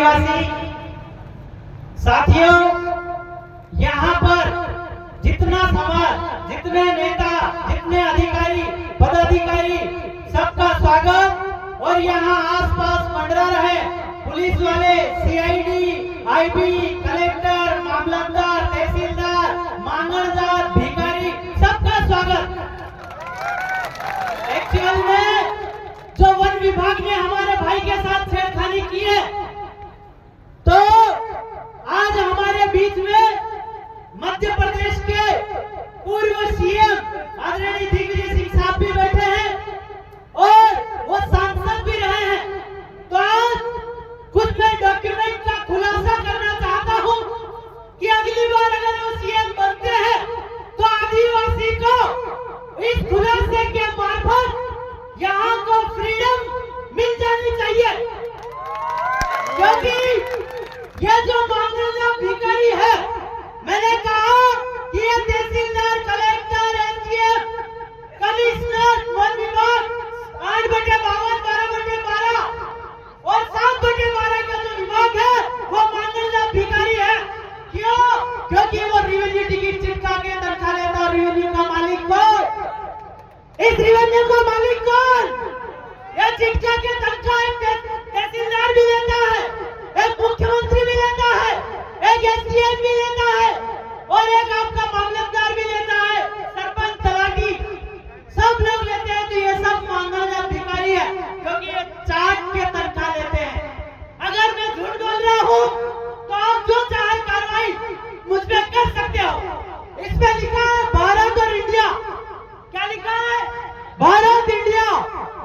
आदिवासी साथियों, यहाँ पर जितना समाज, जितने नेता, जितने अधिकारी, पदाधिकारी, सबका स्वागत। और यहाँ आसपास मंडरा रहे पुलिस वाले, सीआईडी, आईबी, कलेक्टर, मामलतदार, तहसीलदार, मांगणदार, भिखारी, सबका स्वागत। एक्चुअल में जो वन विभाग ने हमारे भाई के साथ छेड़खानी की है, तो आज हमारे बीच में मध्य प्रदेश के पूर्व सीएम आदरणीय दिग्विजय सिंह साहब भी बैठे हैं और वो सांसद भी रहे हैं। तो आज कुछ मैं डॉक्यूमेंट का खुलासा करना चाहता हूं कि अगली बार अगर वो सीएम बनते हैं तो आदिवासी को इस खुलासे के मार्फत यहाँ को फ्रीडम मिल जानी चाहिए, क्योंकि ये जो मांगना भिखारी है, मैंने कहा कि ये तहसीलदार, कलेक्टर, एसडीएम, कमिश्नर, वन विभाग 8/52, 12/12 और 7/12 का जो विभाग है वो मांगना भिखारी है। क्यों? क्योंकि वो रेवेन्यू टिकट चिपका के तनख्वाह लेता। रेवेन्यू का मालिक कौन? इस रेवेन्यू का मालिक कौन? ये चिपका के तनख्वाह एक तहसीलदार भी लेता है, एक मुख्यमंत्री भी लेता है, एक एसडीएम भी लेता है और एक आपका मामलतदार भी लेता है, सरपंच, तलाटी, सब लोग लेते हैं। तो ये सब मांगना भिखारी है, क्योंकि ये चाट के तनख्वाह लेते हैं। अगर मैं झूठ बोल रहा हूँ तो आप जो चाहे कार्रवाई मुझ पे कर सकते हो। इस पे लिखा है भारत और इंडिया। क्या लिखा है? भारत इंडिया।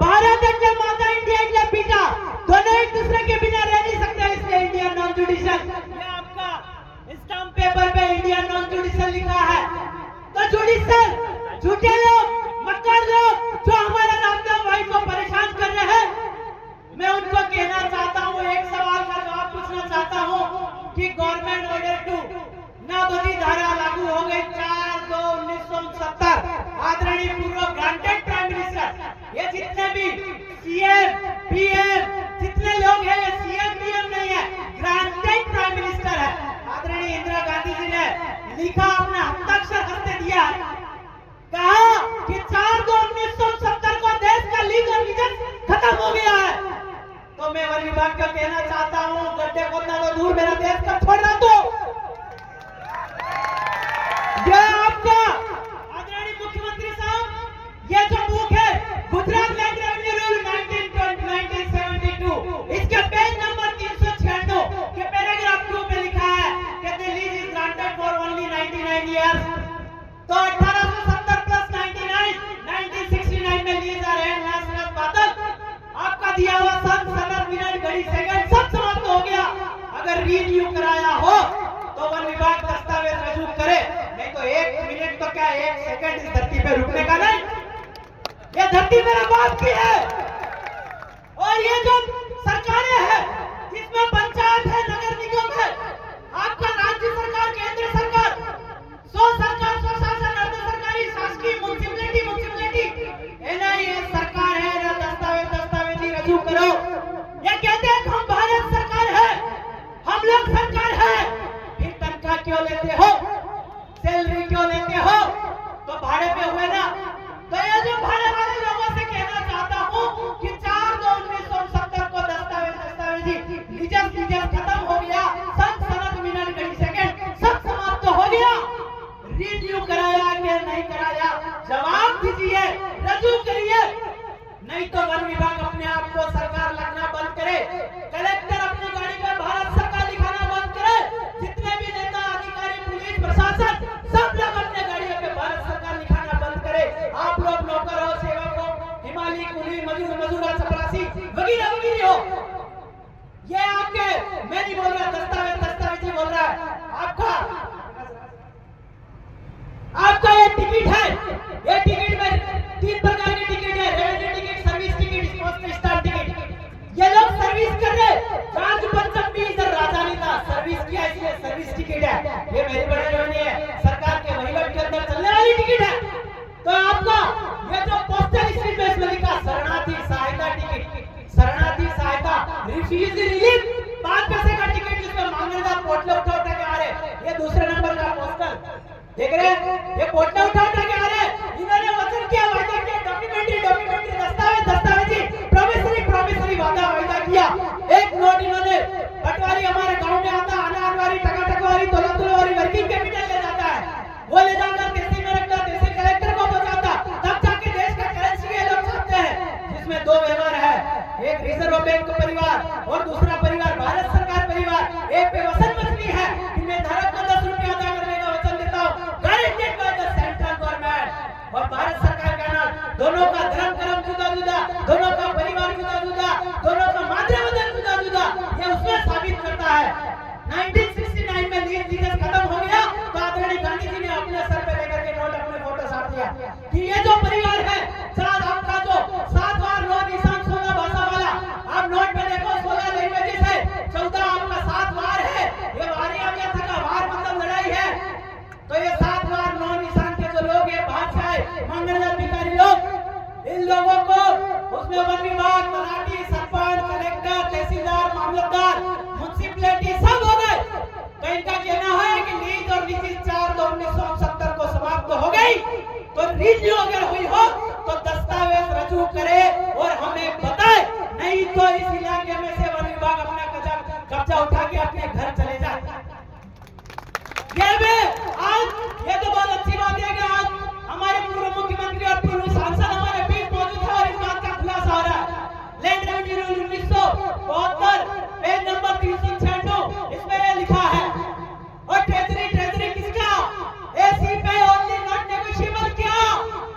भारत इंडिया माता, इंडिया इंडिया पिता, दोनों एक दूसरे के बिना रह नहीं सकते, इसलिए इंडिया नॉन जुडिशियल। ये आपका स्टाम्प पेपर पे इंडिया नॉन जुडिशियल लिखा है। तो जुडिशियल झूठे लोग, मक्कार लोग जो हमारे रामदेव भाई को परेशान कर रहे हैं, मैं उनको कहना चाहता हूँ, एक सवाल का जवाब पूछना चाहता हूँ कि गवर्नमेंट ऑर्डर 2 नाबदी धारा लागू हो गई 4/2/1969। आदरणीय पूर्व ग्रांटेड प्राइम मिनिस्टर, ये जितने भी सीएम, पीएम, जितने लोग हैं, ये सीएम पीएम नहीं है, ग्रांटेड प्राइम मिनिस्टर है। आदरणीय इंदिरा गांधी जी ने लिखा, अपना हस्ताक्षर करते दिया, कहा कि 4/2/1970 को देश का लीग और विजन खत्म हो गया है। तो मैं वन विभाग को कहना चाहता हूँ, गड्ढे खोदना तो दूर, मेरा देश का छोड़ना तो ये आपका आदरणीय मुख्यमंत्री साहब, ये जो बुक है गुजरात लैंड रेवेन्यू रूल 1972, इसके पेज नंबर 396 के पैराग्राफ 2 पे लिखा है कि the lease is granted for only 99 years. तो 1870 प्लस 99, 1969 में लीज आ रहे हैं। बादल आपका दिया हुआ सन, सनद, मिनट, घड़ी, सेकंड सब समाप्त हो गया। अगर रिन्यू कराया हो तो वन विभाग दस्तावेज रजू करे, नहीं तो 1 मिनट तो क्या 1 सेकंड इस धरती पे रुकने का नहीं। ये धरती मेरा बाप की है और ये जो सरकारें हैं, जिसमें पंचायत है, नगर निगम है, आपका राज्य सरकार, केंद्र सरकार, सो सरकार, सो शासन, अर्ध सरकारी, शासकीय, म्युनिसिपैलिटी, ये सरकार है ना, दस्तावेज ही रजू करो। ये कहते हैं हम भारत सरकार है, हम लोग सरकार है, फिर तनख्वाह क्यों लेते हो, सैलरी क्यों लेते हो? तो भाड़े पे हुए ना। तो ये जो भाड़े वाले लोगों से कहना चाहता हूँ कि 4/2/1970 को दस्तावेज खत्म हो गया, सन, सनद, मिनट, घड़ी, सेकंड सब समाप्त हो गया। रिन्यू कराया कि नहीं कराया, जवाब दीजिए, रजू करिए, नहीं तो वन विभाग अपने आप को सरकार लगना बंद करे, कलेक्टर अपनी गाड़ी पर भारत सरकार लिखाना बंद करे, जितने भी नेता, अधिकारी, पुलिस, प्रशासन, सब लोग अपने गाड़ियों पे भारत सरकार लिखाना बंद करे। आप लोग नौकर हो, सेवक हो, हिमालय, कुली, मजदूर, चपरासी वगैरह वगैरह हो, ये आपके, मैं नहीं बोल रहा, दस्तावेज ही बोल रहा है। आपका ये टिकट है, ये टिकट में 3 प्रकार की टिकट है, revenue ticket, service ticket, star ticket. ये लोग सर्विस कर रहे, राज पंचम भी इधर राजधानी था, सर्विस किया, इसलिए सर्विस टिकट है। ये मेरी बड़ी नहीं है, सरकार के वहीवट के अंदर चलने वाली टिकट है। तो आपका ये जो पोस्टल स्ट्रीट में इसमें लिखा शरणार्थी सहायता टिकट, शरणार्थी सहायता, रिफ्यूजी रिलीफ 5 पैसे देख रहे हैं, ये पोटला उठा के आ रहे हैं। इन्होंने वचन किया, वादा किया, डॉक्यूमेंट्री दस्तावेजी प्रोमिसरी वादा किया। एक नोट इन्होंने पटवारी हमारे गांव में आता, अनारवारी, टकाटकवारी, तोलातुलवारी, वर्किंग कैपिटल ले जाता है, वो ले जाकर तहसील में रखता, तहसील कलेक्टर को पहुंचाता, तब जाके देश का करेंसी ये लोग छापते हैं, जिसमें दो व्यवहार है, एक रिजर्व बैंक परिवार और दूसरा परिवार भारत सरकार परिवार। एक पे वसन मछली है, इनमें धारक को 10 रुपया अदा करने का वचन देता हूँ, guaranteed by the central government. और भारत सरकार का नाम, दोनों का धर्म कर्म जुदा जुदा, दोनों का परिवार जुदा जुदा, दोनों का मातृवंदन जुदा जुदा, ये उसमें साबित करता है। 1969 में लीज खत्म हो गया तो आदरणीय गांधी जी ने अपने सर पे लेकर के नोट अपने फोटो साथ दिया कि ये जो परिवार है, साथ आपका जो 7 बार नौ निशान 16 भाषा वाला, आप नोट में देखो 16 लैंग्वेजेस है, 14 आपका 7 वार है, ये वारी आ गया था, वार मतलब लड़ाई है, तो ये 7 बार नौ निशान के जो लोग हैं, बादशाह मंगल अधिकारी लोग, इन लोगों को उसमें वन विभाग, मराठी, सरपंच, कलेक्टर, तहसीलदार, मामलतदार, म्युनिसिपैलिटी सब हो गए। तो इनका कहना है कि लीज और लीज 4/2/1969 को समाप्त हो गई, तो लीज अगर हुई हो तो दस्तावेज रजू करे और हमें बताए, नहीं तो इस इलाके में से वन विभाग अपना कब्जा उठा के अपने घर चले जाए। आज ये तो बहुत अच्छी बात है कि आज हमारे पूर्व मुख्यमंत्री और पूर्व सांसद हमारे बीच मौजूद है और इस बात का खुलासा हो रहा है। Land revenue rule 1972 page number 396 इसमें ये लिखा है, और ट्रेजरी किसका, एसी पे ओनली नॉट नेगोशिएबल क्या,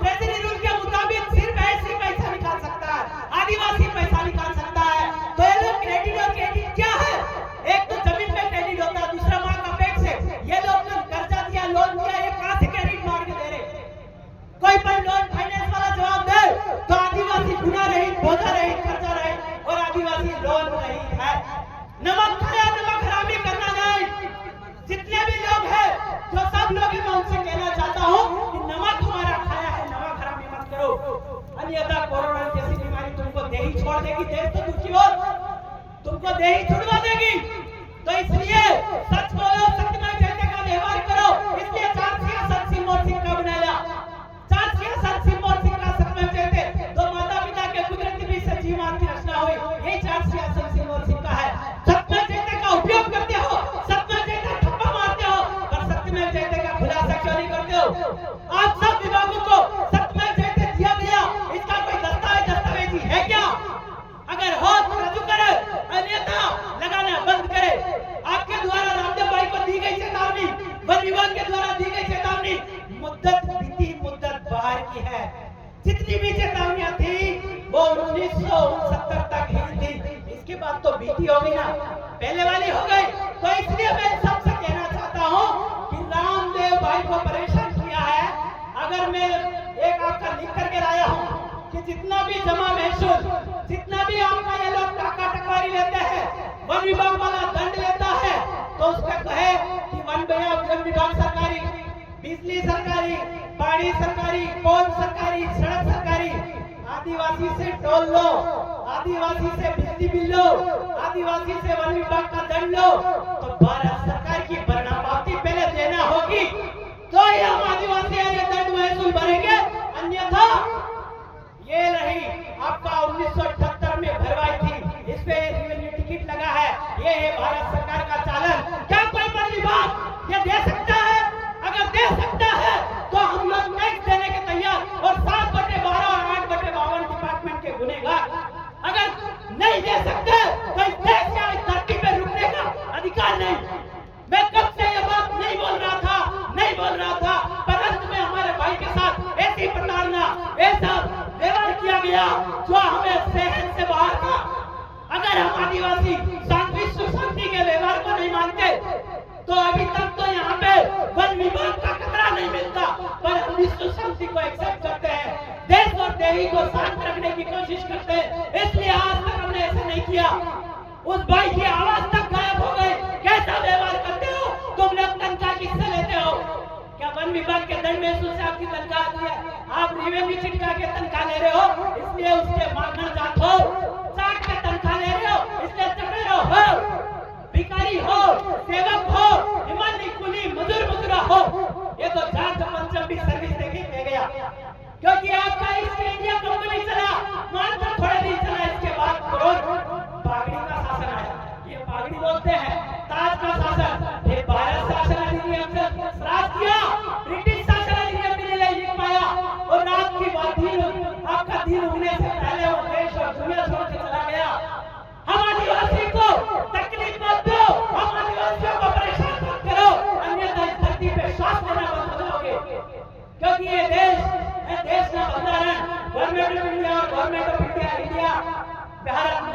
ट्रेजरी रूल के मुताबिक सिर्फ एसी पैसा निकाल सकता है, आदिवासी पैसा निकाल सकता है। तो ये लोग क्रेडिट और क्रेडिट क्या है, एक तो जमीन पे क्रेडिट होता है, दूसरा मां का पेट से, ये लोग जो कर्जा दिया, लोन दिया, ये कहां से क्रेडिट मार के दे रहे, कोई पर लोन फाइनेंस वाला जवाब दे तो आदिवासी गुना रहित, बोझा रहित, कर्जा रहित और आदिवासी लोन रहित है। नमक खाया नमक हरामी करना नहीं, जितने भी लोग हैं, जो सब लोग हैं, मैं उनसे कहना चाहता हूं कि नमक हमारा खाया है, नमक हरामी मत करो, अन्यथा कोरोना जैसी बीमारी तुमको दे ही छोड़ देगी, देश तो दूसरी ओर तुमको दे ही छुड़वा देगी। तो इसलिए सच बोलो, सत्यमय जयते का व्यवहार करो, इसलिए 4 सियासत सिंह का बनाया, 4 सियासत सिंह सत्यमय जयते, दो माता पिता के कुदरती बीच से जीवन की रचना हुई, यही 4 सियासत सिंह का है। सत्यमय जयते का उपयोग करते हो, सत्यमय जयते ठप्पा मारते हो, पर सत्यमय जयते का खुलासा क्यों नहीं करते हो। आप सब विभागों को सत्यमय जयते दिया गया, इसका कोई दस्तावेजी है क्या, अगर हो तो रजू करे, अन्यथा लगाना बंद करे। आपके द्वारा रामदेव भाई को दी गई चेतावनी, वन विभाग के द्वारा दी गई चेतावनी मुद्दत बीती, मुद्दत बाहर की है, जितनी भी चेतावनियां थी वो 1969 तक ही थी, इसके बाद तो बीती हो गई ना, पहले वाली हो गई। तो इसलिए मैं सबसे कहना चाहता हूं कि रामदेव भाई को परेशान किया है, अगर मैं एक आपका लिख करके लाया हूं कि जितना भी जमा महसूल, जितना भी आपका ये लोग टकाटकवारी लेते हैं, वन विभाग वाला दंड लेता है, तो उसका कहे कि वन विभाग सरकारी, बिजली सरकारी, पानी सरकारी, पोल सरकारी, सड़क सरकारी, आदिवासी से टोल लो, आदिवासी से बिजली बिल लो, आदिवासी से वन विभाग का दंड लो, तो भारत सरकार की भरणापाती पहले देना होगी, तो ही हम आदिवासी ये दंड महसूल भरेंगे, अन्यथा ये रही आपका 1978 में भरवाई थी, इस पे रेवेन्यू टिकट लगा है, ये है भारत सरकार का चालन। क्या कोई वन विभाग ये दे सकता है? अगर दे सकता है तो हम लोग टैक्स देने के तैयार, और 7/12 और 8/52 डिपार्टमेंट के गुनेगार। अगर नहीं दे सकते तो इस देश का इस धरती पे रुकने का अधिकार नहीं। मैं कब से ये बात नहीं बोल रहा था, परंतु में हमारे भाई के साथ ऐसी प्रताड़ना, ऐसा व्यवहार किया गया जो हमें सहन से बाहर था। अगर हम आदिवासी विश्व शांति के व्यवहार को नहीं मानते तो अभी तक तो यहाँ पे वन विभाग का खतरा नहीं मिलता, पर हम विश्व शांति को एक्सेप्ट करते हैं, देश और देही को शांत रखने की कोशिश करते हैं, इसलिए आज तक हमने ऐसा नहीं किया। उस भाई की आवाज तक गायब हो गई। कैसा व्यवहार करते हो तुम लोग, तनख्वाह किससे लेते हो? क्या वन विभाग के दंड महसूल से आपकी तनख्वाह आती है? आप रेवेन्यू चिटका के तनख्वाह ले रहे हो, इसलिए उसके मांगण जात हो, चाट के तनख्वाह ले रहे हो, इसलिए चपेरो हो, भिखारी हो, सेवक हो, हिमालय कुली मजदूर हो, ये तो क्योंकि आपका ईस्ट इंडिया कंपनी चला, मात्र थोड़े दिन चला, इसके बाद पागड़ी का शासन आया। ये पागड़ी बोलते हैं, ताज का शासन। ये भारत शासन अधिनियम से श्राप किया, ब्रिटिश शासन अधिनियम भी नहीं लिख पाया, और रात की बात आपका दिन उगने से पहले वो देश और दुनिया छोड़ के चला गया। हम आदिवासी को तकलीफ मत दो, हम आदिवासियों को परेशान मत करो, अन्यथा इस धरती पे श्वास लेना बंद हो जाओगे। क्योंकि ये देश का बंधारण गवर्नमेंट ऑफ इंडिया और गवर्नमेंट ऑफ इंडिया भारत